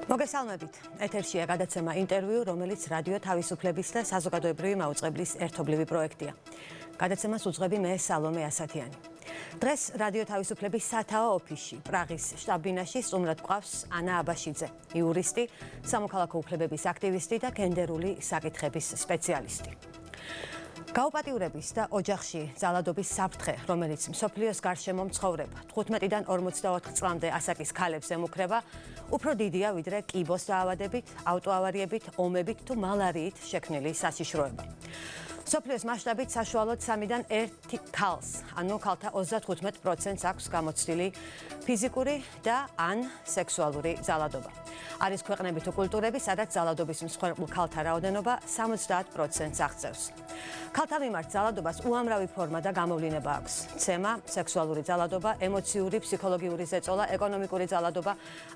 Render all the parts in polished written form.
მოგესალმებით. ეთერშია გადაცემა ინტერვიუ, რომელიც რადიო თავისუფლების და საზოგადოებრივი მაუწყებლის ერთობლივი პროექტია. გადაცემას უძღვები მე სალომე ასათიანი. დღეს რადიო თავისუფლების სათაო ოფისში, პრაღის შტაბ-ბინაში სტუმრად გვყავს ანა აბაშიძე, იურისტი, სამოქალაქო უფლებების აკტივისტი და გენდერული საკითხების სპეციალისტი. გაუპატიურების და ოჯახში ძალადობის საფრთხე, რომელიც მსოფლიოს გარშემო მცხოვრებ 15-დან 44 წლამდე ასაკის ქალებს ემუქრება, უფრო დიდია ვიდრე კიბოს დაავადებით, ავტოავარიებით, ომებით თუ მალარიით შექმნილი საშიშროება. მსოფლიოს მასშტაბით საშუალოდ 3-დან 1 ქალს, ანუ ქალთა 35%-ს აქვს გამოცდილი ფიზიკური და ან სექსუალური ძალადობა. არის ქვეყნები თუ კულტურები, სადაც ძალადობის მსხვერპლ ქალთა რაოდენობა 70%-ს აღწევს. ქალთა მიმართ ძალადობას უამრავი ფორმა და გამოვლინება აქვს. ცემა, სექსუალური ძალადობა, ემოციური, ფსიქოლოგიური ზეწოლა, ეკონომიკური ძალადობა,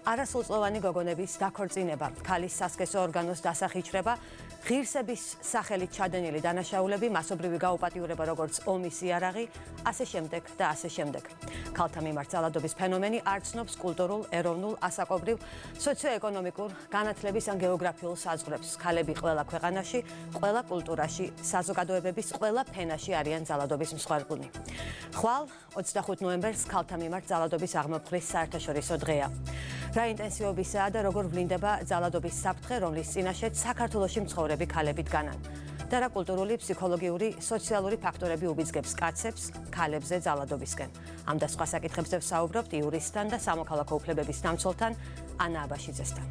არასრულწლოვანი გოგონების დაქორწინება, ქალის სასქესო ორგანოს დასახიჩრება, ღირსების სახელით ჩადენილი დანაშაულები, მასობრივი გაუპატიურება, როგორც ომის იარაღი, ასე შემდეგ და ასე შემდეგ. ქალთა მიმართ ძალადობის ფენომენი არ ცნობს კულტურულ, ეროვნულ, ასაკობრივ, სოციოეკონომიკურ, განათლების ან გეოგრაფიულ საზღვრებს. ქალები ყველა ქვეყანაში, ყველა კულტურაში, საზოგადოებების ყველა ფენაში არიან ძალადობის მსხვერპლნი. ხვალ 25 ნოემბერს ქალთა მიმართ ძალადობის აღმოფხრის საერთაშორისო დღეა. რა ინტენსივობისაა და როგორ ვლინდება ძალადობის საფრთხე, რომლის წინაშეც საქართველოში მცხოვრები ქალები დგანან? და რა კულტურული, ფსიქოლოგიური, სოციალური ფაქტორები უბიძგებს კაცებს ქალებზე ძალადობისკენ? ამ და სხვა საკითხებზე ვსაუბრობთ იურისტთან და სამოქალაქო უფლებების დამცველთან ანა აბაშიძესთან.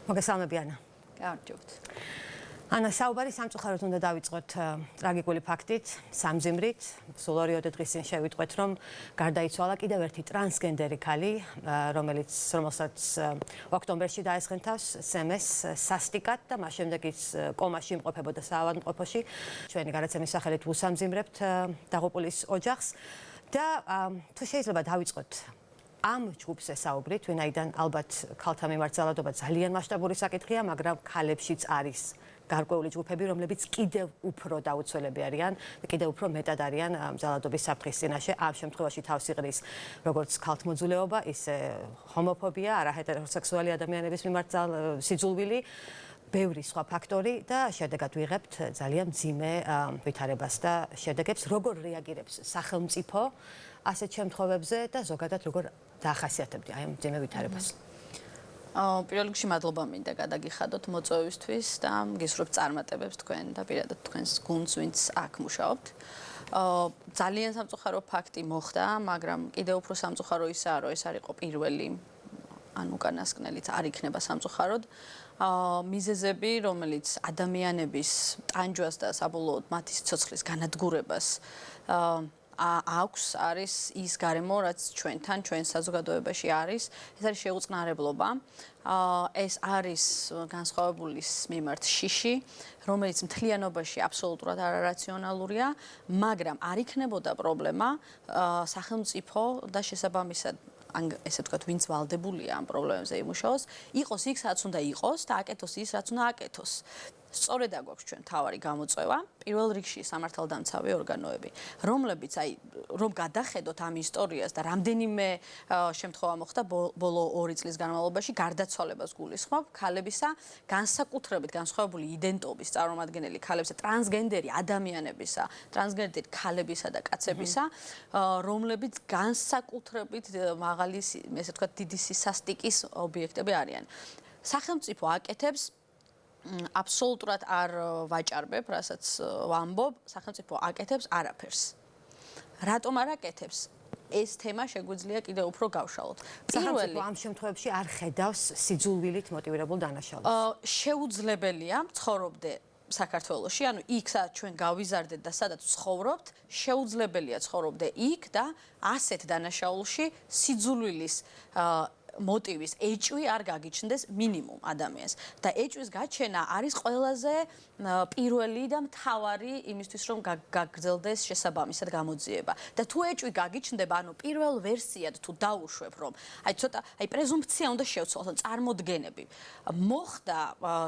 მოგესალმები ანა. გამარჯობთ. ანა, საუბარი სამწუხაროდ უნდა დავიწყოთ ტრაგიკული ფაქტით, სამძიმრით. სულ 2 დღის წინ შევიტყვეთ, რომ გარდაიცვალა კიდევ ერთი ტრანსგენდერი ქალი, რომელსაც ოქტომბერში დაესხნენ თავს სემეს სასტიკად და მას შემდეგ ის კომაში იმყოფებოდა საავადმყოფოში. ჩვენი გადაცემის სახელით ვუსამძიმრებთ დაღუპულის ოჯახს და თუ შეიძლება დავიწყოთ ამ ჯგუფს ესაუბრით, ვინაიდან ალბათ ქალთა მიმართ ძალადობა ძალიან მასშტაბური საკითხია, მაგრამ ქალებშიც არის გარკვეული ჯგუფები, რომლებიც კიდევ უფრო დაუცველები არიან და კიდევ უფრო მეტად არიან ძალადობის საფრთხის წინაშე. ამ შემთხვევაში თავს იყრის როგორც ქალთმოძულეობა, ისე ჰომოფობია, არაჰეტეროსექსუალი ადამიანების მიმართ სიძულვილი, ბევრი სხვა ფაქტორი და შედეგად ვიღებთ ძალიან მძიმე ვითარებას და შედეგებს, როგორ რეაგირებს სახელმწიფო ასეთ შემთხვევებზე და ზოგადად როგორ დაახასიათებდი აი ამ მძიმე ვითარებას? პირველ რიგში მადლობა მინდა გადაგიხადოთ მოწვევისთვის და გისურვებთ წარმატებებს თქვენ და პირადად თქვენს გუნდს, ვინც აქ მუშაობთ. ძალიან სამწუხარო ფაქტი მოხდა, მაგრამ კიდევ უფრო სამწუხარო ისაა, რომ ეს არ იყო პირველი ან უკანასკნელიც არ იქნება სამწუხაროდ. მიზეზები, რომელიც ადამიანების ტანჯვას და საბოლოოდ მათი სიცოცხლის განადგურებას აქვს, არის ის გარემო, რაც ჩვენთან, ჩვენ საზოგადოებაში არის. ეს არის შეუწყნარებლობა. ეს არის განსხვავებულის მიმართ შიში, რომელიც მთლიანობაში აბსოლუტურად არარაციონალურია, მაგრამ არ იქნებოდა პრობლემა სახელმწიფო და შესაბამისად ან ესე ვთქვათ, ვინც ვალდებულია ამ პრობლემებზე იმუშაოს, იყოს იქ, სადაც უნდა იყოს და აკეთოს ის, რაც უნდა აკეთოს. სწორედ აგვაქვს ჩვენ თავარი გამოწვევა, პირველ რიგში სამართალდამცავი ორგანოები, რომლებიც რომ გადახედოთ ამ ისტორიას და რამდენიმე შემთხვევა მოხდა ბოლო 2 წლის განმავლობაში, გარდაცვალებას გულისხმობ ქალებისა, განსაკუთრებით განსხვავებული იდენტობის წარმომადგენელი ქალებისა, ტრანსგენდერი ადამიანებისა, ტრანსგენდერი ქალებისა და კაცებისა, რომლებიც განსაკუთრებით მაღალი, ესე ვთქვათ, დიდი სისასტიკის ობიექტები არიან. სახელმწიფო აკეთებს აბსოლუტურად არ ვაჭარბებ, რასაც ვამბობ, სახელმწიფო აკეთებს არაფერს. რატომ არ აკეთებს? ეს თემა შეგვიძლია კიდევ უფრო გავშალოთ. სახელმწიფო ამ შემთხვევებში არ ხედავს სიძულვილით მოტივირებულ დანაშაულს. შეუძლებელია ცხოვრობდე საქართველოში, ანუ იქ სადაც ჩვენ გავიზარდეთ და სადაც ცხოვრობთ, შეუძლებელია ცხოვრობდე იქ და ასეთ დანაშაულში სიძულვილის მოტივის ეჭვი არ გაგიჩნდეს მინიმუმ ადამიანს და ეჭვის გაჩენა არის ყველაზე პირველი და მთავარი იმისთვის რომ გაგრძელდეს შესაბამისად გამოძიება და თუ ეჭვი გაგიჩნდება ანუ პირველ ვერსიად თუ დაუშვებ რომ აი ცოტა აი პრეზუმფცია უნდა შევცვალოთ ან წარმოდგენები მოხდა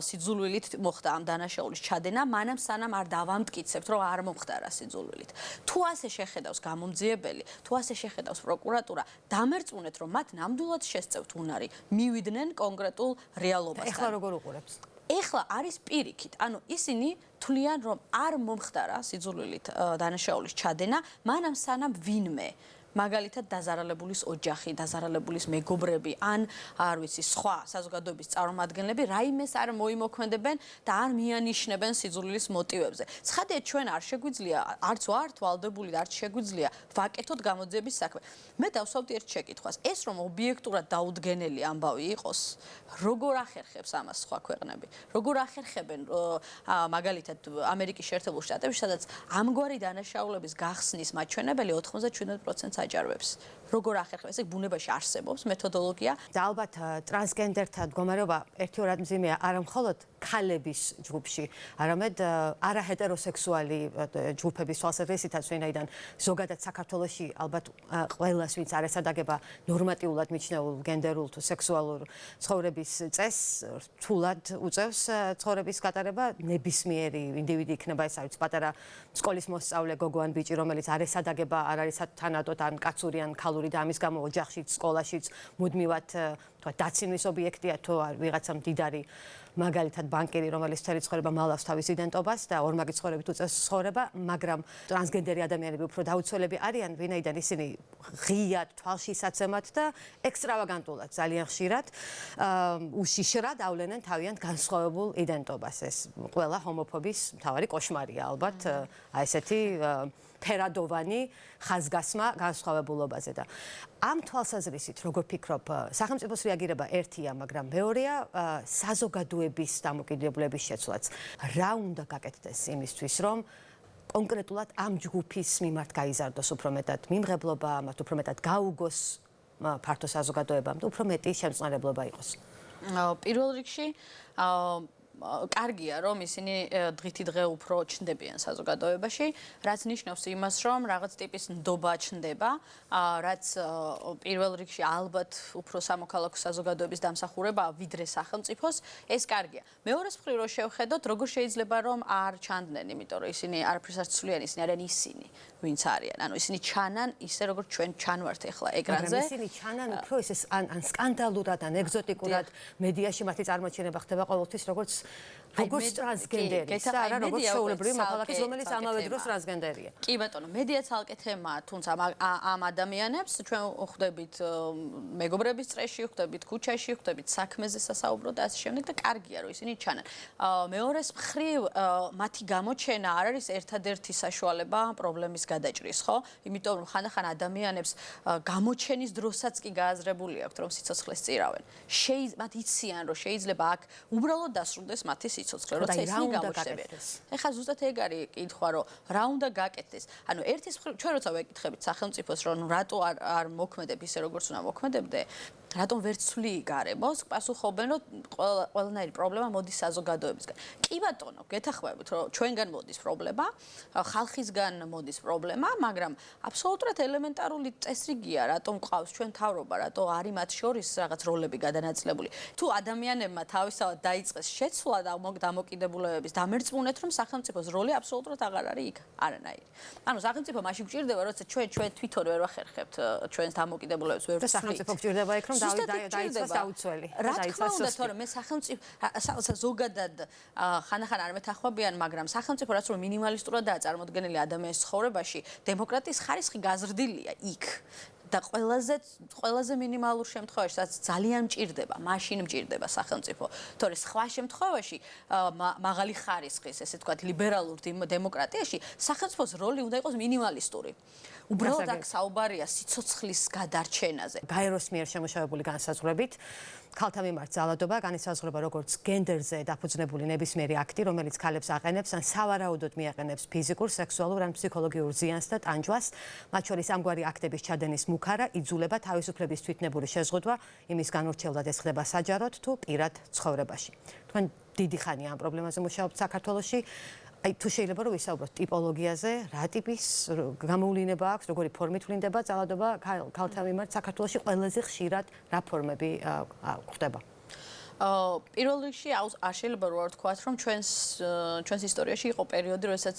სიძულვილით მოხდა ამ დანაშაულის ჩადენა მანამ სანამ არ დავამტკიცებთ რომ არ მომხდარა სიძულვილით თუ ასე შეხედავს გამომძიებელი თუ ასე შეხედავს პროკურატურა დამერწმუნეთ რომ მათ ნამდვილად შესწევთ უნარი მივიდნენ კონკრეტულ რეალობასთან ეხლა როგორ უყურებს ეხლა არის პირიქით ანუ ისინი თვლიან რომ არ მომხდარა სიძულვილით დანაშაულის ჩადენა მანამ სანამ ვინმე მაგალითად დაზარალებულის ოჯახი, დაზარალებულის მეგობრები ან არ ვიცი, სხვა საზოგადოების წარმომადგენლები რაიმეს არ მოიმოქმედებენ და არ მიანიშნებენ სიძულვილის მოტივებზე. ცხადია ჩვენ არ შეგვიძლია, არც ვართ ვალდებული და არც შეგვიძლია ვაკეთოთ გამოძიების საქმე. მე დავსვავდი ერთ შეკითხვას. ეს რომ ობიექტურად დაუდგენელი ამბავი იყოს, როგორ ახერხებს ამას სხვა ქვეყნები? როგორ ახერხებენ მაგალითად ამერიკის შეერთებულ შტატებში, სადაც ამგვარი დანაშაულების გახსნის მაჩვენებელი 97%-ს აჯარებს. როგორ ახერხებს? ეს ბუნებაში არსებობს მეთოდოლოგია. და ალბათ ტრანსგენდერთა მდგომარეობა ერთიორად მძიმეა არა მხოლოდ ქალების ჯგუფში, არამედ არაჰეტეროსექსუალი ჯგუფების თვალსაზრისითაც, ვინაიდან ზოგადად საქართველოში ალბათ ყველას ვინც არ ესადაგება ნორმატიულად მიჩნეულ გენდერულ თუ სექსუალურ ცხოვრების წესს, რთულად უწევს ცხოვრების გატარება ნებისმიერი ინდივიდი იქნება ეს არის პატარა სკოლის მოსწავლე გოგო ან ბიჭი, რომელიც არ ესადაგება არ არის თანადოდ ან კაცური ან ქალური და ამის გამო ოჯახშიც, სკოლაშიც მუდმივად დაცინვის ობიექტია თუ ვიღაცა მდიდარი მაგალითად ბანკირი, რომელიც მთელი ცხოვრება მალავს თავის იდენტობას და ორმაგი ცხოვრებით უწევს ცხოვრება, მაგრამ ტრანსგენდერი ადამიანები უფრო დაუცველები არიან, ვინაიდან ისინი ღიად თვალშისაცემად და ექსტრავაგანტულად ძალიან ხშირად უშიშრად ავლენენ თავიანთ განსხვავებულ იდენტობას. ეს ყველა ჰომოფობის მთავარი კოშმარია ალბათ, აი ესეთი ფერადოვანი ხაზგასმა განსხვავებულობაზე და ამ თვალსაზრისით როგორ ფიქრობ სახელმწიფოს რეაგირება ერთია მაგრამ მეორეა საზოგადოების დამოკიდებულების შეცვლაც რა უნდა გაკეთდეს იმისთვის რომ კონკრეტულად ამ ჯგუფის მიმართ გაიზარდოს უფრო მეტად მიმღებლობა მათ უფრო მეტად გაუგოს ფართო საზოგადოებამ და უფრო მეტი შემწყნარებლობა იყოს პირველ რიგში კარგია რომ ისინი დღითი დღე უფრო ჩნდებიან საზოგადოებაში, რაც ნიშნავს იმას, რომ რაღაც ტიპის ნდობა ჩნდება, რაც პირველ რიგში ალბათ უფრო სამოქალაქო საზოგადოების დამსახურებაა ვიდრე სახელმწიფოს, ეს კარგია. მეორე მხრივ რო შევხედოთ, როგორ შეიძლება რომ არ ჩანდნენ, იმიტომ რომ ისინი არაფერს არ ცვლიან, ისინი არიან ისინი, ვინც არიან. ანუ ისინი ჩანან ისე როგორც ჩვენ ჩანვართ ახლა ეკრანზე. მაგრამ ისინი ჩანან უფრო ისე ან სკანდალურად, ან ეგზოტიკურად მედიაში მათი წარმოჩენება ხდება ყოველთვის როგორც ტრანსგენდერი, არა როგორც შეულებრივი მოქალაქის, რომელიც ამავე დროს ტრანსგენდერია. კი ბატონო, მედია ცალკე თემაა, თუმცა ამ ადამიანებს ჩვენ ხვდებით მეგობრების წრეში, ხვდებით ქუჩაში, ხვდებით საქმეზე სასაუბრო და ასე შემდეგ და კარგია რომ ისინი ჩანან. მეორეს მხრივ მათი გამოჩენა არ არის ერთადერთი საშუალება პრობლემის გადაჭრის, ხო? იმიტომ რომ ხანდახან ადამიანებს გამოჩენის დროსაც კი გააზრებული აქვთ რომ სიცოცხლეს წირავენ. მათ იციან რომ შეიძლება აქ უბრალოდ დასრულდეს მათი სიცოცხლე, როცა ისინი გამოჩნდებიან. ეხლა ზუსტად ეგ არის კითხვა, რომ რა უნდა გაკეთდეს. ანუ ერთის მხრივ ჩვენ როცა ვეკითხებით სახელმწიფოს, რომ რატო არ მოქმედებ ისე როგორც უნდა მოქმედებდე, რატომ ვერ ცვლი გარემოს, პასუხობენ, რომ ყველანაირი პრობლემა მოდის საზოგადოებისგან. კი ბატონო, გეთახმებით, რომ ჩვენგან მოდის პრობლემა, ხალხისგან მოდის პრობლემა, მაგრამ აბსოლუტურად ელემენტარული წესრიგია, რატომ ყავს ჩვენ თავრობა, რატო არის მათ შორის რაღაც როლები გადანაწილებული. თუ ადამიანებმა თავისთავად დაიწყეს შეცვლა და დამოკიდებულებების, დამერწმუნეთ, რომ სახელმწიფოს როლი აბსოლუტურად აღარ არის იქ, არანაირი. ანუ სახელმწიფო მაშინ გჭირდება, როცა ჩვენ თვითონ ვერ ვახერხებთ ჩვენს დამოკიდებულებებს, ვერ ვცვლით. სახელმწიფო გჭირდება იქ, რომ დაიწყოს დაუცველი. რა თქმა უნდა, თორემ მე სახელმწიფო ზოგადად ხანდახან არ მეთანხმებიან, მაგრამ სახელმწიფო რაც რომ მინიმალისტურადაა წარმოდგენილი ადამიანის ცხოვრებაში, დემოკრატიის ხარისხი გაზრდილია იქ. და ყველაზე მინიმალურ შემთხვევაში, სადაც ძალიან მჭირდება, მაშინ მჭირდება სახელმწიფო. თორე სხვა შემთხვევაში, მაღალი ხარისხის, ესე ვთქვათ, ლიბერალურ დემოკრატიაში, სახელმწიფოს როლი უნდა იყოს მინიმალისტური. უბრალოდ აქ საუბარია სიცოცხლის გადარჩენაზე. გაეროს მიერ შემუშავებული განსაზღვრებით ქალთა მიმართ ძალადობა განისაზღვრება როგორც გენდერზე დაფუძნებული ნებისმიერი აქტი, რომელიც ქალებს აყენებს ან სავარაუდოდ მიაყენებს ფიზიკურ, სექსუალურ ან ფსიქოლოგიურ ზიანს და ტანჯვას. მათ შორის ამგვარი აქტების ჩადენის მუქარა იძულება თავისუფლების თვითნებური შეზღუდვა, იმის განურჩევლად ეს ხდება საჯაროდ თუ პირად ცხოვრებაში. თქვენ დიდი ხანია ამ პრობლემაზე მუშაობთ საქართველოში. თუ შეიძლება რომ ვისაუბროთ ტიპოლოგიაზე, რა ტიპის გამოვლენა აქვს, როგორი ფორმით ვლინდება ძალადობა ქალთა მიმართ საქართველოში ყველაზე ხშირად რა ფორმები გვხდება? პირველ რიგში არ შეიძლება რომ ვთქვათ, რომ ჩვენს ისტორიაში იყო პერიოდი, როდესაც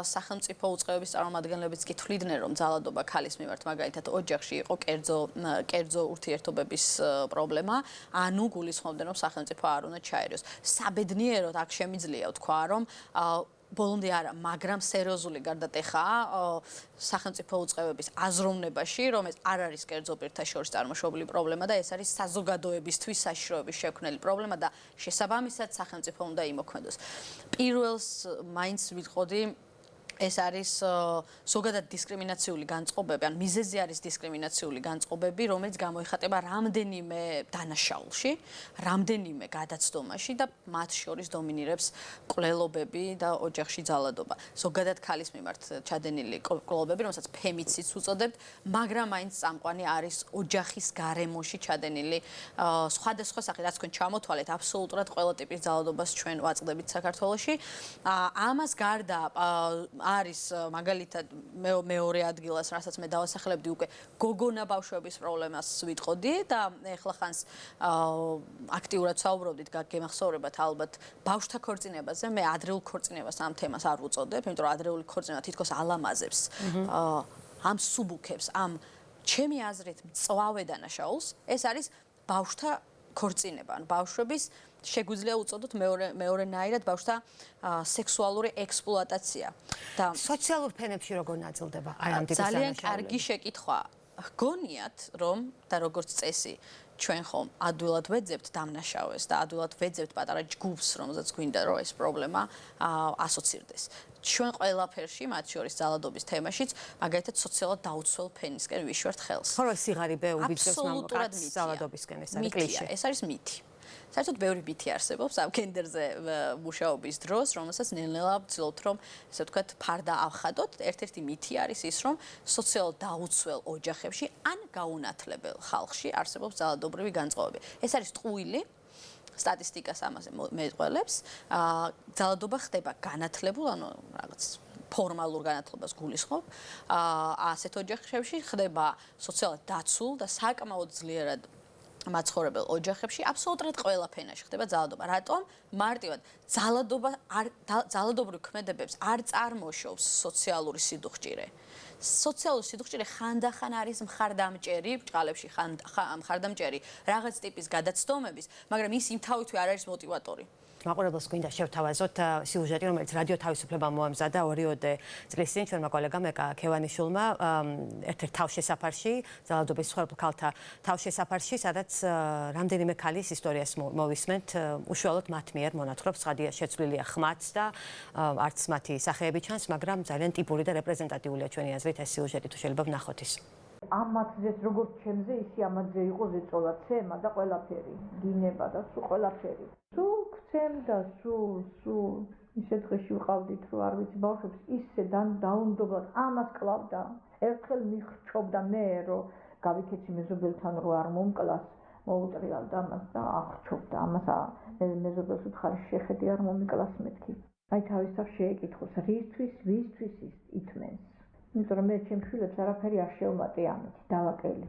სახელმწიფო უწყებების წარმომადგენლებიც კი თვლიდნენ, რომ ძალადობა ქალის მიმართ მაგალითად ოჯახში იყო კერძო ურთიერთობების პრობლემა, ანუ გულისხმობდნენ, რომ სახელმწიფო არ უნდა ჩაერიოს. საბედნიეროდ აქ შემიძლია ვთქვა, რომ ბოლომდე არა, მაგრამ სერიოზული გარდატეხაა სახელმწიფო უწყებების აზროვნებაში, რომ ეს არ არის კერძო პირთა შორის წარმოშობილი პრობლემა და ეს არის საზოგადოებისთვის საშიშროების შექმნელი პრობლემა და შესაბამისად სახელმწიფო უნდა იმოქმედოს. პირველს მაინც ვიტყოდი ეს არის ზოგადად დისკრიმინაციული განწყობები, ან მიზეზი არის დისკრიმინაციული განწყობები, რომელიც გამოიხატება რამდენიმე დანაშაულში, რამდენიმე გადაცდომაში და მათ შორის დომინირებს კვლელობები და ოჯახში ძალადობა. ზოგადად ქალის მიმართ ჩადენილი კვლელობები, რომელსაც ფემიციდს უწოდებთ, მაგრამ მაინც წამყვანი არის ოჯახის გარემოში ჩადენილი სხვადასხვა სახის, რაც თქვენ ჩამოთვალეთ, აბსოლუტურად ყველა ტიპის ძალადობას ჩვენ ვაწყდებით საქართველოში. ამას გარდა არის მაგალითად მეორე ადგილას, რასაც მე დავასახელებდი უკვე გოგონა ბავშვების პრობლემას ვიტყოდი და ეხლა ხანს აქტიურად საუბრობდით, გემახსოვრებათ ალბათ ბავშვთა ქორწინებაზე. მე ადრეულ ქორწინებას ამ თემას არ ვუწოდებ, იმიტომ რომ ადრეული ქორწინება თითქოს ალამაზებს ამ სუბუქებს, ამ ჩემი აზრით მწვავე დანაშაულს. ეს არის ბავშვთა ქორწინება, ან ბავშვების შეგვიძლია უწოდოთ მეორენაირად ბავშვთა სექსუალური ექსპლუატაცია. და სოციალურ ფენებში როგორ ნაწილდება აი ამ ტიპის ძალიან კარგი შეკითხვა. გონიათ, რომ და როგორც წესი ჩვენ ხომ ადვილად ვეძებთ დამნაშავეს და ადვილად ვეძებთ პატარა ჯგუფს, რომელზეც გვინდა რომ ეს პრობლემა ასოცირდეს. ჩვენ ყველაფერში, მათ შორის ძალადობის თემაშიც, მაგალითად სოციალურად დაუცველ ფენისკენ ვიშვერთ ხელს. ხო, სიღარიბე უბიძგებს მამაკაცს ძალადობისკენ, ეს არის კლიშე. ეს არის მითი. საერთოდ ბევრი მითი არსებობს ამ გენდერზე მუშაობის დროს, რომელსაც ნელ-ნელა ვცდილობთ, რომ ესე ვთქვათ, ფარდა ავხადოთ. ერთ-ერთი მითი არის ის, რომ სოციალურად დაუცველ ოჯახებში ან გაუნათლებელ ხალხში არსებობს ძალადობრივი განწყობები. ეს არის ტყუილი სტატისტიკას ამაზე მეტყველებს. ძალადობა ხდება განათლებულ, ანუ რაღაც ფორმალურ განათლებას გულისხმობ. ასეთ ოჯახებში ხდება სოციალურად დაცულ და საკმაოდ ძლიერად მაცხოვრებელ ოჯახებში აბსოლუტურად ყველა ფენაში ხდება ძალადობა. რატომ? მარტივად ძალადობრივ ქმედებებს არ წარმოშობს სოციალური სიდუხჭირე. სოციალური სიდუხჭირე ხანდახან არის მხარდამჭერი, ბჭყალებში მხარდამჭერი რაღაც ტიპის გადაცდომების, მაგრამ ის იმთავითვე არ არის მოტივატორი. მაყურებელს გვინდა შევთავაზოთ სიუჟეტი, რომელიც რადიო თავისუფლება მოამზადა 2-3 წლის წინ ჩვენმა კოლეგამ ეკა ქევანიშვილმა ერთ-ერთ თავშესაფარში, ძალადობის მსხვერპლ ქალთა თავშესაფარში, სადაც რამდენიმე ქალის ისტორიას მოვისმენთ, უშუალოდ მათ მიერ მონათხრობს, ცხადია შეცვლილია ხმაც და არც მათი სახეები ჩანს, მაგრამ ძალიან ტიპური და რეპრეზენტატიულია ჩვენი აზრით ეს სიუჟეტი, თუ შეიძლება ვნახოთ ის. ამათზეც როგორც ჩემზე, ისე ამათზე იყო ზეწოლა, ცემა და ყველაფერი, გინება და სულ ყველაფერი. სულ გცემ და სულ ისე დღეში ვიყავდით, რომ არ ვიცი ბავშვებს ისე დაუნდობლად ამას კლავდა. ერთხელ მიხრჩობდა მე, რომ გავიქეცი მეზობელთან რომ არ მომკლას, მოუწრიალდა ამას და ახრჩობდა ამას. მეზობელს უთხარი შეხედი არ მომიკლას მეთქი. აი თავისთავად შეეკითხოს, რისთვის, ვისთვის ითმენს. იმიტომ რომ მე ჩემს შვილებს არაფერი არ შევმატე ამით, დავაკელი.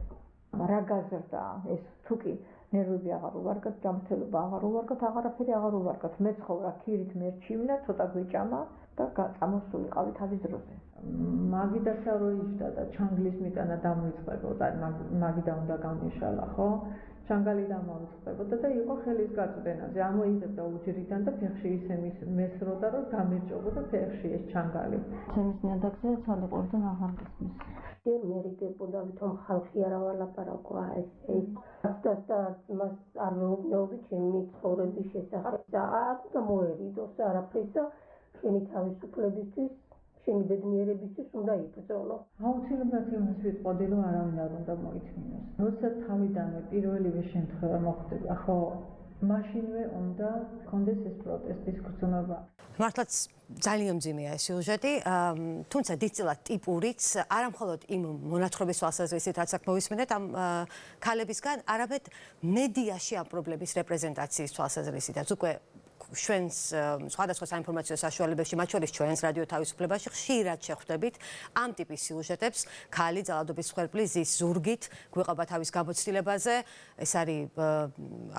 რა გაზრდა ეს თუკი ნერვები აღარ უვარგათ, ჯანმრთელობა აღარ უვარგათ, აღარაფერი აღარ უვარგათ. მე ცხოვრა ქირით მერჩივნა, ცოტა გვეჭამა და წამოსულიყავი თავის დროზე. მაგიდაცა რო იჯდა და ჩანგლის მიტანა დამოიწყებოდა, მაგიდა უნდა გამეშალა, ხო? ჩანგალი დამოიწყებოდა და იყო ხელის გაწვდენაზე. ამოიღებდა უჯრიდან და ფეხში ისე მესროდა, რომ გამერჭობოდა ფეხში ეს ჩანგალი. ჩემს ნიადაგზე ცალი ყორდან აღარ გისმის. ჯერ მერიგებოდა, ვითომ ხალხი არა ვალაპარაკვა ეს და მას არ მეუბნეობდი ჩემი ცხოვრების შესახებ და არ მოერიდოს არაფრის და შენი თავისუფლებისთვის შენი ბედნიერებისთვის უნდა იბრძოლო. აუცილებლად იმას ვიტყოდი, რომ არავინ არ უნდა მოიწმინოს. როდესაც თავიდანვე პირველივე შემთხვევა მოხდება, ხო, მაშინვე უნდა კონდეს ეს პროტესტის გრძნობა. მართლაც ძალიან მძიმეა ეს სიუჟეტი, თუმცა დიდწილად ტიპურიც, არა მხოლოდ იმ მონათხრობის თვალსაზრისით, რაც აქ მოვისმენთ ამ ქალებისგან, არამედ მედიაში ამ პრობლემის რეპრეზენტაციის თვალსაზრისითაც. უკვე ჩვენს სხვადასხვა საინფორმაციო საშუალებებში, მათ შორის ჩვენს რადიო თავისუფლებაში ხშირად შეხვდებით ამ ტიპის სიუჟეტებს, ქალი ძალადობის მსხვერპლი ზის ზურგით გვეყობა თავის გამოცდილებაზე, ეს არის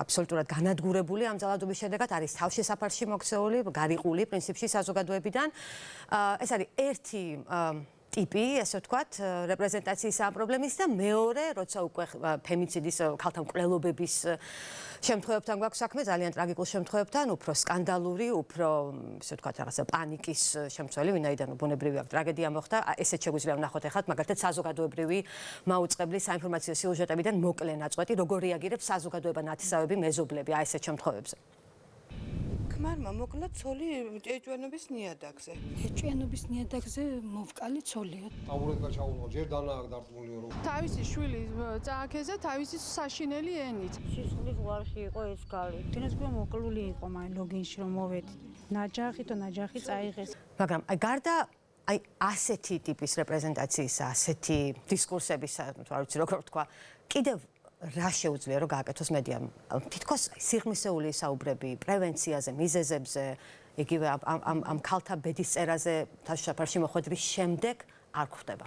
აბსოლუტურად განადგურებული ამ ძალადობის შედეგად, არის თავშესაფარში მოქცეული, გარიყული პრინციპში საზოგადოებიდან. ეს არის ერთი ტიპი, ესე ვთქვათ, რეპრეზენტაციის ამ პრობლემის და მეორე, როცა უკვე ფემიციდის, ქალთა მკვლელობების შემთხვევებთან გვაქვს საქმე, ძალიან ტრაგიკულ შემთხვევებთან, უფრო სკანდალური, უფრო, ესე ვთქვათ, რაღაცა პანიკის შემცველი, ვინაიდან ბუნებრივი აქ ტრაგედია მოხდა, ესეც შეგვიძლია ვნახოთ ახლა, მაგალითად საზოგადოებრივი მაუწყებლის საინფორმაციო სიუჟეტებიდან მოკლე ნაწყვეტი, როგორ რეაგირებს საზოგადოება, ნათესავები, მეზობლები აი ესეთ შემთხვევებზე. ქმარმა მოკლა ცოლი ეჭვიანობის ნიადაგზე. ეჭვიანობის ნიადაგზე მოვკალი ცოლია. ტაბურეტ გაჩაულო, ჯერ დანაა დარტყმულიო რომ. თავისი შვილი წააქეზე თავისი საშინელი ენით. სისხლის ვარში იყო ეს კალი. თინას გვი მოკლული იყო მან ლოგინში რომ მოვედი. ნაჯახი წაიღეს. მაგრამ აი გარდა აი ასეთი ტიპის რეპრეზენტაციისა, ასეთი დისკურსების, არ ვიცი როგორ ვთქვა, კიდევ რა შეუძლია რომ გააკეთოს მედიამ? თითქოს სიღრმისეული საუბრები პრევენციაზე, მიზეზებზე, იგივე ამ ქალთა ბედისწერაზე თავშესაფარში მოხვედრის შემდეგ არ გვხდება.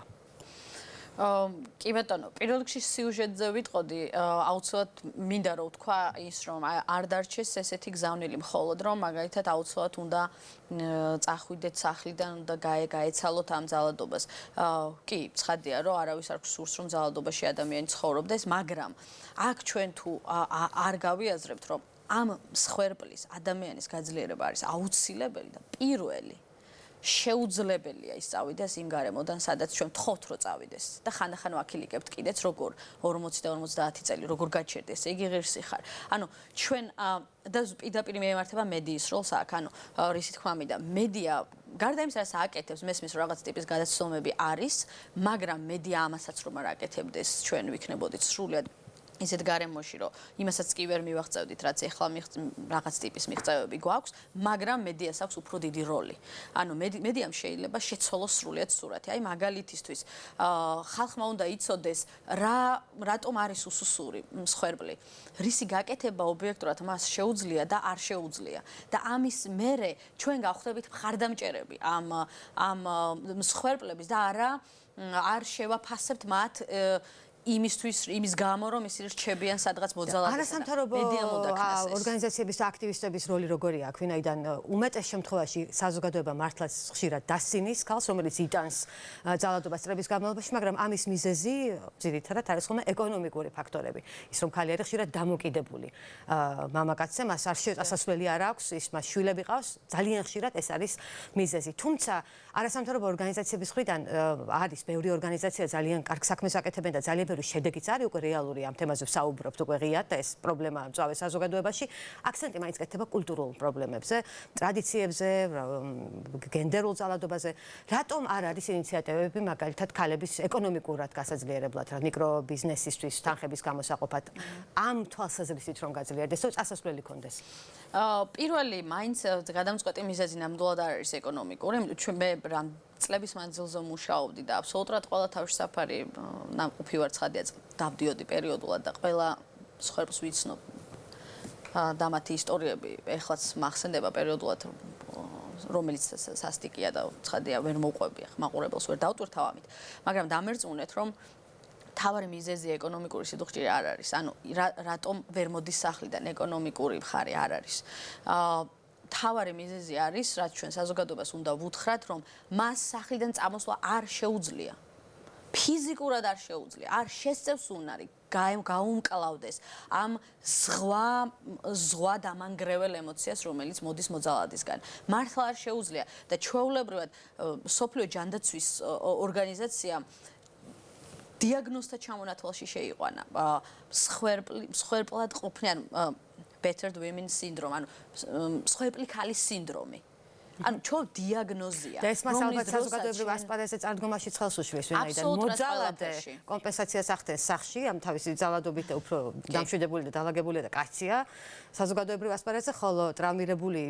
კი ბატონო, პირველ რიგში სიუჟეტზე ვიტყოდი, აუცილებლად მინდა რომ ვთქვა ის, რომ არ დარჩეს ესეთი გზავნილი, მხოლოდ რომ მაგალითად აუცილებლად უნდა წახვიდეთ სახლიდან, უნდა გაეცალოთ ამ ძალადობას. კი, ცხადია, რომ არავის არ გვსურს, რომ ძალადობაში ადამიანი ცხოვრობდეს, მაგრამ აქ ჩვენ თუ არ გავიაზრებთ, რომ ამ მსხვერპლის ადამიანის გაძლიერება არის აუცილებელი და პირველი შეუძლებელია ის წავიდეს იმ გარემოდან, სადაც ჩვენ ვთხოვთ, რომ წავიდეს. და ხანდახან ვაქილიკებთ კიდეც, როგორ 40 და 50 წელი, როგორ გაჩერდეს, იგი ღირსი ხარ. ანუ ჩვენ და პირდაპირ მიემართება მედიის როლს აქ, ანუ რისი თქმა მინდა, მედია გარდა იმისა, რაც აკეთებს, მესმის რომ რაღაც ტიპის გადაცემები არის, მაგრამ მედია ამასაც რომ არ აკეთებდეს, ჩვენ ვიქნებოდით სრულად ისეთ გარემოში, რომ იმასაც კი ვერ მივაღწევდით, რაც ეხლა რაღაც ტიპის მიღწევები გვაქვს, მაგრამ მედიას აქვს უფრო დიდი როლი. ანუ მედიამ შეიძლება შეცვალოს სრულად სურათი. აი მაგალითისთვის, ხალხმა უნდა იცოდეს, რატომ არის უსუსური მსხვერპლი. რისი გაკეთება ობიექტურად მას შეუძლია და არ შეუძლია. და ამის მერე ჩვენ გავხდებით მხარდამჭერები ამ მსხვერპლების და არ შევაფასებთ მათ იმის გამო რომ ისინი რჩებიან სადღაც მოძალადესად. არასამთავრობო ორგანიზაციების და აქტივისტების როლი როგორია აქ, ვინაიდან უმეტეს შემთხვევაში საზოგადოება მართლაც ხშირად დასცინის ქალს, რომელიც იტანს ძალადობას წლების განმავლობაში, მაგრამ ამის მიზეზი ძირითადად არის ხოლმე ეკონომიკური ფაქტორები. ის რომ ქალი არის ხშირად დამოკიდებული მამაკაცზე, მას არ ასასვლელი არ აქვს, ის მას შვილები ყავს, ძალიან ხშირად ეს არის მიზეზი. თუმცა არასამთავრობო ორგანიზაციების მხრიდან არის ბევრი ორგანიზაცია ძალიან კარგ საქმეს აკეთებენ და ძალიან შედეგიც არის უკვე რეალური ამ თემაზე ვსაუბრობთ უკვე ღიად და ეს პრობლემა მწვავე საზოგადოებაში. აქცენტი მაინც კეთდება კულტურულ პრობლემებზე, ტრადიციებზე, გენდერულ ძალადობაზე. რატომ არ არის ინიციატივები მაგალითად ქალების ეკონომიკურად გასაძლიერებლად, მიკრობიზნესისთვის თანხების გამოსაყოფად ამ თვალსაზრისით რომ გაძლიერდეს, რომ წასასვლელი კონდეს? პირველი მაინც გადამწყვეტი მიზეზი ნამდვილად არ არის ეკონომიკური. ჩვენ მე წლების მანძილზე მუშაობდი და აბსოლუტურად ყველა თავშესაფარი ნამყოფი ვარ ცხადია დავდიოდი პერიოდულად და ყველა მსხვერპლს ვიცნობ და მათი ისტორიები ეხლაც მახსენდება პერიოდულად რომელიც სასტიკია და ცხადია ვერ მოვყვები ახ მაყურებელს ვერ დავტვირთავ ამით მაგრამ დამერწმუნეთ რომ თავარი მიზეზი ეკონომიკური სიდუხჭირე არ არის ანუ რატომ ვერ მოდის სახლიდან ეკონომიკური მხარე არ არის თავარი მიზეზი არის, რაც ჩვენ საზოგადოებას უნდა ვუთხრათ, რომ მას სახლიდან წამოსვლა არ შეუძლია. ფიზიკურად არ შეუძლია, არ შესწევს უნარი გაუმკლავდეს ამ ზღვა დამანგრეველ ემოციას, რომელიც მოდის მოძალადისგან. მართლა არ შეუძლია და ჩვეულებრივად სოფლიო ჯანდაცვის ორგანიზაცია დიაგნოზთა ჩამონათვალში შეიყვანა. მსხვერპლად ყოფნიან battered women syndrome, ანუ მსხვერპლი ქალის სინდრომი. ანუ ჩვენ დიაგნოზია. და ეს მას ალბათ საზოგადოებრივ ასპარეზზე წარდგომაში ცხელს უშლის, ვინაიდან მოძალადე კომპენსაციას ახდენს სახში, ამ თავისი ძალადობით უფრო დამშვიდებული და დაალაგებული და კაცია საზოგადოებრივ ასპარეზზე, ხოლო ტრავმირებული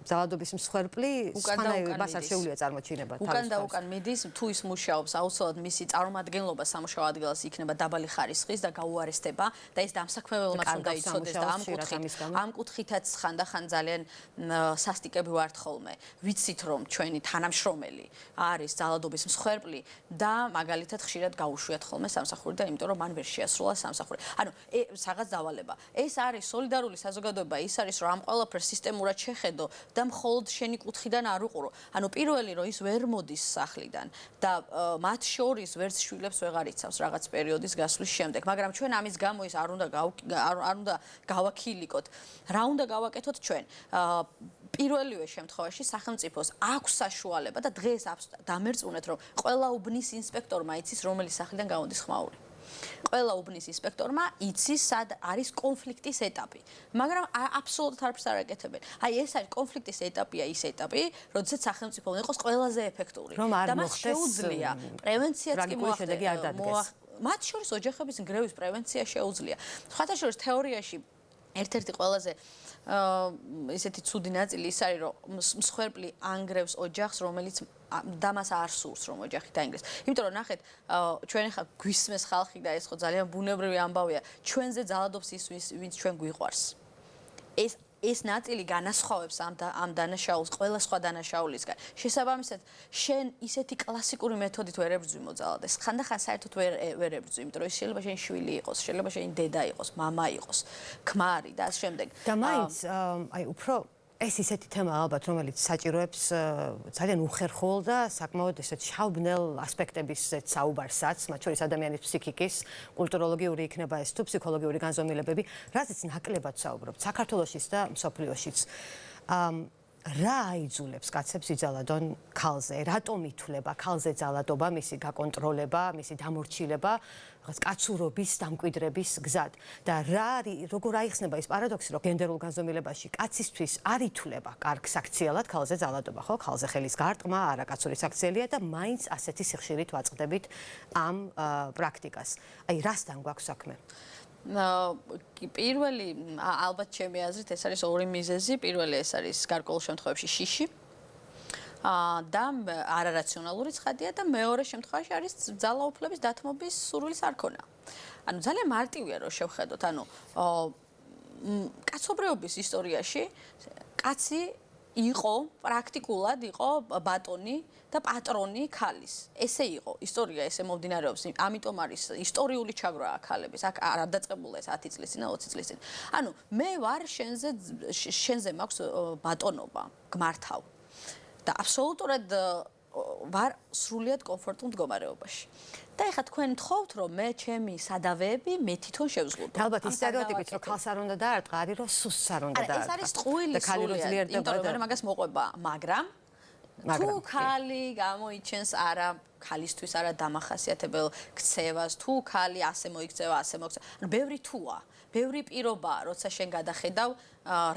ძალადობის მსხვერპლი სხვანაირებას არ შეუძლია წარმოჩინება თავის. უკან და უკან მიდის, თუ ის მუშაობს, აუცილებლად მისი წარმომადგენლობა სამუშაო ადგილას იქნება დაბალი ხარისხის და გაუარესდება და ეს დამსაქმებელმაც უნდა იცოდეს და ამ კუთხითაც ხანდახან ძალიან სასტიკები ვართ ხოლმე. ვიცით რომ ჩვენი თანამშრომელი არის ძალადობის მსხვერპლი და მაგალითად ხშირად გაუშვიათ ხოლმე სამსახურიდან, იმიტომ რომ მან ვერ შეასრულა სამსახური. ანუ რაღაც დავალება. ეს არის სოლიდარული საზოგადოება, ის არის რომ ამ ყველაფერს სისტემურად შეხედო და მხოლოდ შენი კუთხიდან არ უყურო. ანუ პირველი რომ ის ვერ მოდის სახლიდან და მათ შორის ვერც შვილებს ვეღარ იცავს რაღაც პერიოდის გასვლის შემდეგ, მაგრამ ჩვენ ამის გამო ის არ უნდა გავაქილიკოთ. რა უნდა გავაკეთოთ ჩვენ? პირველივე შემთხვევაში სახელმწიფოს აქვს საშუალება და დღეს დამერწმუნეთ რომ ყველა უბნის ინსპექტორმა იცის რომელი სახლიდან გამოდის ხმაური. ყველა უბნის ინსპექტორმა იცის სად არის კონფლიქტის ეტაპი, მაგრამ აბსოლუტურად არაფერს არ აკეთებენ. აი ეს არის კონფლიქტის ეტაპია ის ეტაპი, როდესაც სახელმწიფო უნდა იყოს ყველაზე ეფექტური და მას შეუძლია პრევენციაც კი მოახდინოს. მათ შორის ოჯახების ნგრევის პრევენცია შეუძლია. სხვათა შორის თეორიაში ერთ-ერთი ყველაზე ესეთი ცუდი ნაწილი ის არის, რომ მსხვერპლი ანგრევს ოჯახს, რომელიც და მას არ სურს, რომ ოჯახი დაინგრეს. იმიტომ რომ ნახეთ, ჩვენ ხა გვისმეს ხალხი და ეს ხო ძალიან ბუნებრივი ამბავია, ჩვენზე ძალადობს ის, ვინც ჩვენ გვიყვარს. ეს ნაწილი განასხვავებს ამ დანაშაულს ყველა სხვა დანაშაულისგან. შესაბამისად, შენ ისეთი კლასიკური მეთოდით ვერ ებრძვი მოძალადეს. ხანდახან საერთოდ ვერ ებრძვი, იმიტომ რომ ის შეიძლება შენი შვილი იყოს, შეიძლება შენი დედა იყოს, მამა იყოს, ქმარი და ამ შემდეგ. და მაინც აი უფრო ეს ისეთი თემა ალბათ, რომელიც საჭიროებს ძალიან უხერხულ და საკმაოდ ესეთ შავბნელ ასპექტებისაც საუბარსაც, მათ შორის ადამიანის ფსიქიკის, კულტუროლოგიური იქნება ეს თუ ფსიქოლოგიური განზომილებები, რაზეც ნაკლებად საუბრობთ საქართველოშიც და მსოფლიოშიც. რა აიძულებს კაცებს იძალადონ ქალზე? რატომ ითვლება ქალზე ძალადობა, მისი გაკონტროლება, მისი დამორჩილება რაღაც კაცურობის დამკვიდრების გზად? და როგორ აიხსნება ის პარადოქსი, რომ გენდერულ განზომილებაში კაცისთვის არ ითვლება კარგ საქციელად ქალზე ძალადობა, ხო? ქალზე ხელის გარტყმა არაკაცური საქციელია და მაინც ასეთი სიხშირით ვაწყდებით ამ პრაქტიკას. აი, რასთან გვაქვს საქმე? პირველი ალბათ ჩემი აზრით ეს არის ორი მიზეზი. პირველი ეს არის გარკვეულ შემთხვევებში შიში და არარაციონალური ცხადია და მეორე შემთხვევაში არის ძალაუფლების დათმობის სურვილის არქონა. ანუ ძალიან მარტივია რომ შევხედოთ, ანუ კაცობრიობის ისტორიაში კაცი იყო პრაქტიკულად იყო ბატონი და პატრონი ქალის. ესე იყო ისტორია, ესე მომდინარეობს, ამიტომ არის ისტორიული ჩაგვრა ქალების. აქ არ დაწყებულა ეს 10 წლის წინ და 20 წლის წინ. ანუ მე ვარ შენზე მაქვს ბატონობა, გმართავ. და აბსოლუტურად ვარ სრულიად კომფორტულ მდგომარეობაში. და ეხლა თქვენ თხოვთ, რომ მე ჩემი სადავეები მე თვითონ შევზღუდო. ალბათ ის სტერეოტიპით, რომ ქალს არ უნდა დაარტყა, არის რომ სუსს არ უნდა დაარტყა. ეს არის ტყუილი სრულიად, იმიტომ რომ მე მაგას მოყვება, მაგრამ თუ ქალი გამოიჩენს არა ქალისთვის არა დამახასიათებელ ქცევას, თუ ქალი ასე მოიქცევა, ასე მოიქცევა. ანუ ბევრი თუა, ბევრი პირობაა, როცა შენ გადახედავ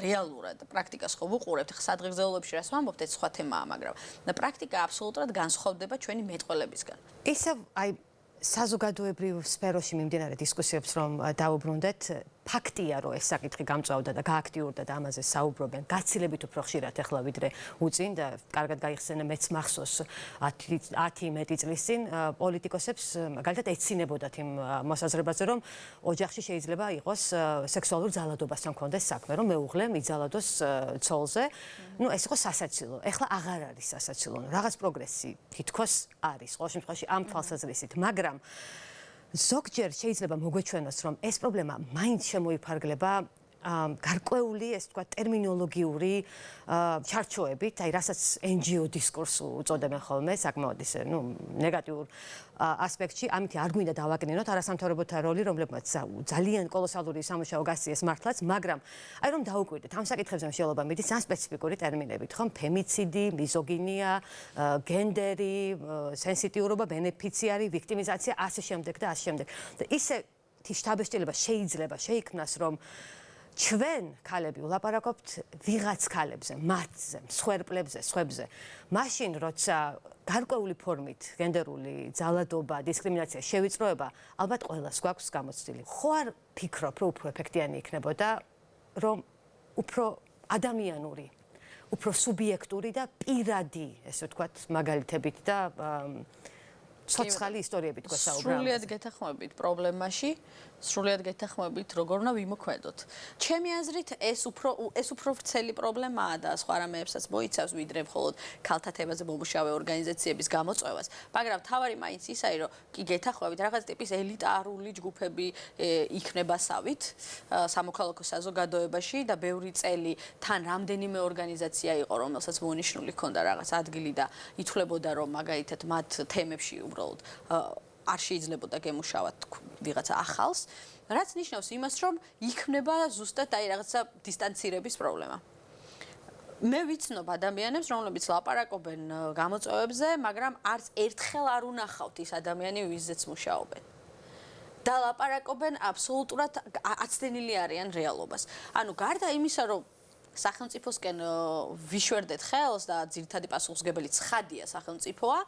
რეალურად პრაქტიკას ხო ვუყურებთ, ხა სადღეგრძელოებში რას ვამბობთ, ეს სხვა თემაა, მაგრამ პრაქტიკა აბსოლუტურად განსხვავდება ჩვენი მეტყველებისგან. ისევ აი საზოგადოებრივ სფეროში მიმდინარე დისკუსიებს რომ დაუბრუნდეთ, ფაქტია რომ ეს საკითხი გამწვავდა და გააქტიურდა და ამაზე საუბრობენ გაცილებით უფრო ხშირად ახლა ვიდრე უწინ და კარგად გაიხსენა მეც მახსოვს 10-11 წლის წინ პოლიტიკოსებს მაგალითად ეცინებოდათ იმ მოსაზრებაზე რომ ოჯახში შეიძლება იყოს სექსუალურ ძალადობასთან მქონდეს საქმე, რომ მეუღლე მიძალადოს ცოლზე. ნუ ეს იყო სასაცილო. ეხლა აღარ არის სასაცილო. რაღაც პროგრესი თითქოს არის ყოველ შემთხვევაში ამ თვალსაზრისით, მაგრამ ზოგჯერ შეიძლება მოგვეჩვენოს, რომ ეს პრობლემა მაინც შემოიფარგლება გარკვეული, ეს თქვა, ტერმინოლოგიური ჩარჩოებით, აი რასაც NGO დისკურსი უწოდებენ ხოლმე, საკმაოდ ისე, ნუ ნეგატიურ ასპექტში, ამით არ გვინდა დავაკნინოთ არასამთავრობოთა როლი, რომლებმაც ძალიან კოლოსალური სამუშაო გასწიეს მართლაც, მაგრამ აი რომ დაუკვირდეთ, ამ საკითხებზე მსჯელობა მიდის ძალიან სპეციფიკური ტერმინებით, ხო? ფემიციდი, მიზოგინია, გენდერი, სენსიტიურობა, ბენეფიციარი, ვიქტიმიზაცია, ასე შემდეგ და ასე შემდეგ. და ისე შთაბეჭდილება შეიძლება შეიქმნას, რომ ჩვენ ქალები ვლაპარაკობთ ვიღაც ქალებზე, მათზე, მსხვერპლებზე, სხვებზე. მაშინ როცა გარკვეული ფორმით გენდერული ძალადობა, დისკრიმინაცია შევიწროება, ალბათ ყველას გვაქვს გამოცდილი. ხო არ ფიქრობ, რომ უფრო ეფექტიანი იქნებოდა, რომ უფრო ადამიანური, უფრო სუბიექტური და პირადი, ესე ვთქვათ, მაგალითებით და ცოცხალი ისტორიებით გვესაუბრა. სრულიად გეთანხმებით პრობლემაში, სრულიად გეთანხმებით როგორ უნდა ვიმოქმედოთ. ჩემი აზრით ეს უფრო ვრცელი პრობლემაა და სხვა რამეებსაც მოიცავს ვიდრე მხოლოდ ქალთა თემაზე მომუშავე ორგანიზაციების გამოწვევას, მაგრამ თავარი მაინც ისაა, რომ კი გეთანხმებით რაღაც ტიპის ელიტარული ჯგუფები იქნებასავით სამოქალაქო საზოგადოებაში და ბევრი წელი თან რამდენიმე ორგანიზაცია იყო, რომელსაც მონიშნული ჰქონდა რაღაც ადგილი და ითვლებოდა რომ მაგალითად მათ თემებში უბრალოდ არ შეიძლებოდა გემუშავათ ვიღაცა ახალს, რაც ნიშნავს იმას, რომ იქნება ზუსტად აი რაღაცა დისტანცირების პრობლემა. მე ვიცნობ ადამიანებს, რომლებიც ლაპარაკობენ გამოწვევებზე, მაგრამ არც ერთხელ არ უნახავთ ის ადამიანი, ვიზეც მუშაობენ. და ლაპარაკობენ აბსოლუტურად აცდენილი არიან რეალობას. ანუ გარდა იმისა, რომ სახელმწიფოსკენ ვიშვერდეთ ხელს და ძირითადი პასუხისმგებელი ცხადია სახელმწიფოა,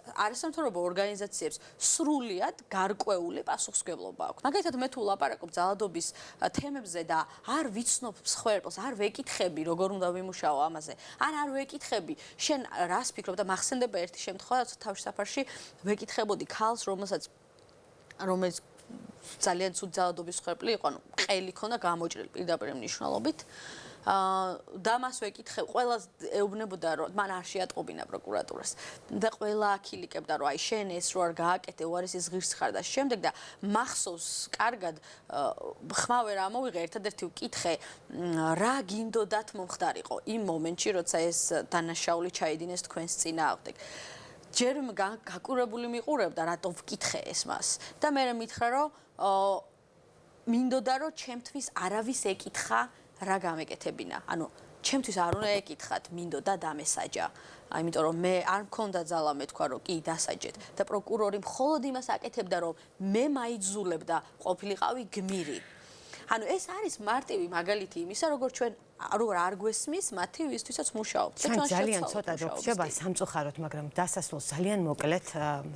არასამთავრობო ორგანიზაციებს სრულიად გარკვეული პასუხისმგებლობა აქვს. მაგალითად, მე თუ ლაპარაკობ ძალადობის თემებზე და არ ვიცნობ მსხვერპლს, არ ვეკითხები, როგორ უნდა ვიმუშაო ამაზე, არ ვეკითხები, შენ რას ფიქრობ და მახსენდება ერთი შემთხვევა, თავში საფარში ვეკითხებოდი ქალს, რომელიც ძალიან ცუდ ძალადობის მსხვერპლი იყო, ანუ ყელი ქონდა გამოჭრილი პირდაპირ მნიშვნელობით. და მას ვეკითხე, ყველას ეუბნებოდა, რომ მან არ შეატყობინა პროკურატურას. და ყველა აქილიკებდა, რომ აი შენ ეს რო არ გააკეთე, უარესის ღირს ხარ და შემდეგ და მახსოვს კარგად ხმა ვერ ამოვიღე, ერთადერთი ვკითხე, რა გინდოდათ მომხდარიყო იმ მომენტში, როცა ეს დანაშაული ჩაიდინეს თქვენს წინააღმდეგ. ჯერ გაკურებული მიყურებდა, რატომ ვკითხე ეს მას. და მე მითხრა, რომ მინდოდა, რომ ჩემთვის არავის ეკითხა რა გამეკეთებინა. ანუ ჩემთვის არ უნდა ეკითხათ, მინდოდა დამესაჯა. იმიტომ რომ მე არ მქონდა ძალა მეთქვა, რომ კი დასაჯეთ და პროკურორი მხოლოდ იმას აკეთებდა, რომ მე მაიძულებდა ყოფილიყავი გმირი. ანუ ეს არის მარტივი მაგალითი იმისა, როგორ ჩვენ როგორ არ გვესმის მათი ვისთვისაც მუშაობთ. ჩვენ ძალიან ცოტა გვხვდება სამწუხაროდ, მაგრამ დასასრულს ძალიან მოკლედ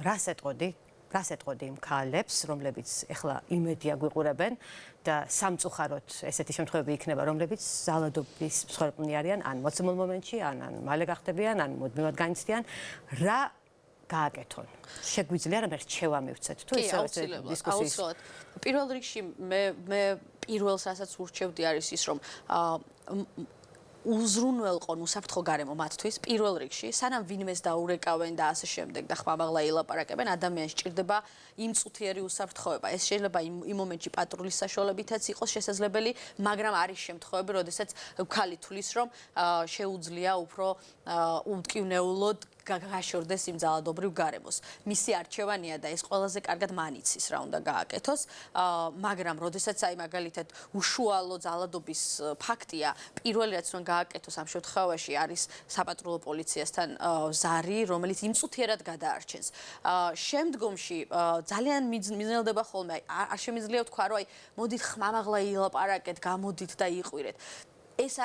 რას ეტყოდი იმ ქალებს, რომლებიც ეხლა იმედია გვიყურებენ და სამწუხაროდ ესეთი შემთხვევები იქნება, რომლებიც ძალადობის მსხვერპლნი არიან, ან მოცემულ მომენტში, ან მალე გახდებიან, ან მუდმივად განიცდიან, რა გააკეთონ. შეგვიძლია რამე რჩევა მივცეთ თუ ისე დისკუსიის. პირველ რიგში მე პირველს რასაც ურჩევდი არის ის, რომ უზრუნველყონ უსაფრთხო გარემო მათთვის პირველ რიგში, სანამ ვინმეს დაურეკავენ და ასე შემდეგ და ხმამაღლა ილაპარაკებენ, ადამიანს სჭირდება იმ წუთიერი უსაფრთხოება. ეს შეიძლება იმ მომენტში პატრულის საშუალებითაც იყოს შესაძლებელი, მაგრამ არის შემთხვევები, როდესაც ქალი თulis, რომ შეუძლია უფრო უტკივნეულოდ გაშორდეს იმ ძალადობრივ გარემოს. მისი არჩევანია და ეს ყველაზე კარგად მან იცის რა უნდა გააკეთოს, მაგრამ როდესაც აი მაგალითად უშუალო ძალადობის ფაქტია, პირველი რაც უნდა გააკეთოს ამ შემთხვევაში არის საპატრულო პოლიციასთან ზარი, რომელიც იმწუთიერად გადაარჩენს. შემდგომში ძალიან მიძნელდება ხოლმე, არ შემიძლია ვთქვა, რომ აი მოდით ხმამაღლა ილაპარაკეთ, გამოდით და იყვირეთ. ეს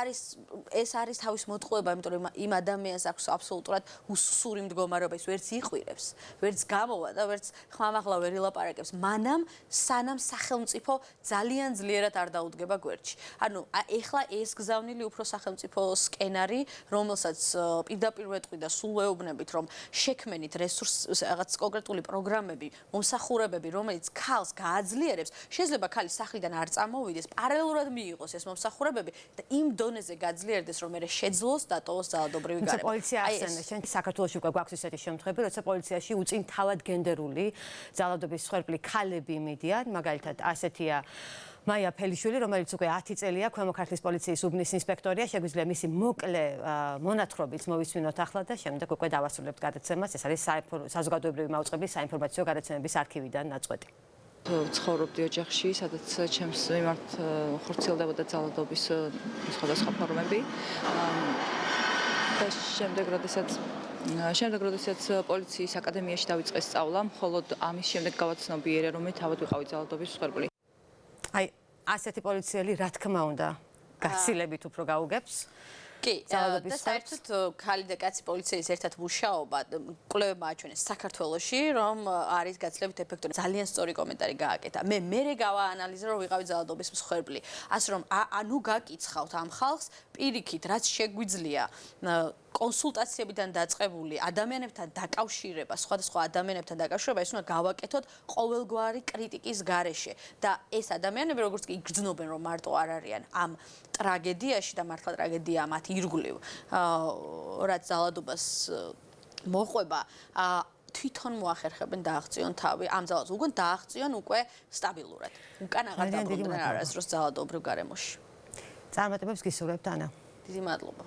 არის თავის მოტყუება, იმიტომ რომ იმ ადამიანს აქვს აბსოლუტურად უსუსური მდგომარეობა, ის ვერც იყვირებს, ვერც გამოვა და ვერც ხმამაღლა ვერ ილაპარაკებს, მანამ სანამ სახელმწიფო ძალიან ძლიერად არ დაუდგება გვერდში. ანუ ეხლა ეს გზავნილი უფრო სახელმწიფოსკენ არის, რომელსაც პირდაპირ ვეტყვი და სულ ვეუბნებით, რომ შექმენით რაღაც კონკრეტული პროგრამები, მომსახურებები, რომელიც ქალს გააძლიერებს, შეიძლება ქალი სახლიდან არ წარმოვიდეს, პარალელურად მიიღოს ეს მომსახურებები და იმ დონეზე გაძლიერდეს, რომ მე შეძლოს დატოვოს ძალადობრივი გარემო. პოლიცია ახსენე, შენ საქართველოში უკვე გვაქვს ისეთი შემთხვევები, როცა პოლიციაში უწინ თავად გენდერული ძალადობის მსხვერპლი ქალები მიდიან, მაგალითად ასეთია მაია ფელიშვილი, რომელიც უკვე 10 წელია ქვემო ქართლის პოლიციის უბნის ინსპექტორია, შეგვიძლია მისი მოკლე მონათხრობით მოვისმინოთ ახლა და შემდეგ უკვე დავასრულებთ გადაცემას. ეს არის საზოგადოებრივი მაუწყებლის საინფორმაციო გადაცემების არქივიდან ნაწყვეტი. ცხოვრობდი ოჯახში, სადაც ჩემს მიმართ ხორციელდებოდა ძალადობის სხვადასხვა ფორმები. და შემდეგ, როდესაც პოლიციის აკადემიაში დავიწყე სწავლა, მხოლოდ ამის შემდეგ გავაცნობიერე, რომ მე თავად ვიყავი ძალადობის მსხვერპლი. აი, ასეთი პოლიციელი რა თქმა უნდა გასილებით უფრო გაუგებს. კი, და საერთოდ ქალი და კაცი პოლიციის ერთად მუშაობა კვლევებმა აჩვენეს საქართველოში, რომ არის გაცილებით ეფექტური. ძალიან სწორი კომენტარი გააკეთა. მე გავაანალიზე, რომ ვიყავი ძალადობის მსხვერპლი. ასე რომ ანუ გაკიცხავთ ამ ხალხს პირიქით, რაც შეგვიძლია კონსულტაციებიდან დაწყებული ადამიანებთან დაკავშირება, სხვადასხვა ადამიანებთან დაკავშირება, ის უნდა გავაკეთოთ ყოველგვარი კრიტიკის გარეშე და ეს ადამიანები როგორც კი იგრძნობენ, რომ მარტო არ არიან ამ ტრაგედიაში და მართლა ტრაგედია მათ ირგვლივ, რაც ძალადობას მოყვება, თვითონ მოახერხებენ დააღწიონ თავი ამ ძალადობას, უკვე დააღწიონ უკვე სტაბილურად. უკან აღარ დაბრუნდნენ არასდროს ძალადობრივ გარემოში. წარმატებებს გისურვებთ ანა. დიდი მადლობა.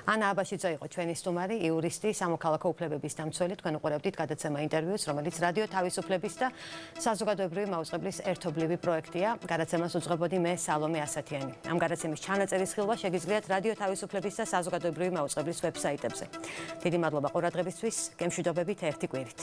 ანა აბაშიძე იყო ჩვენი სტუმარი, იურისტი, სამოქალაქო უფლებების დამცველი. თქვენ უყურებდით გადაცემა ინტერვიუს, რომელიც რადიო თავისუფლების და საზოგადოებრივი მაუწყებლის ერთობლივი პროექტია. გადაცემას უძღვებოდი მე სალომე ასათიანი. ამ გადაცემის ჩანაწერის ხილვა შეგიძლიათ რადიო თავისუფლების და საზოგადოებრივი მაუწყებლის ვებსაიტებზე. დიდი მადლობა ყურადღებისთვის, გემშვიდობებით ერთი კვირით.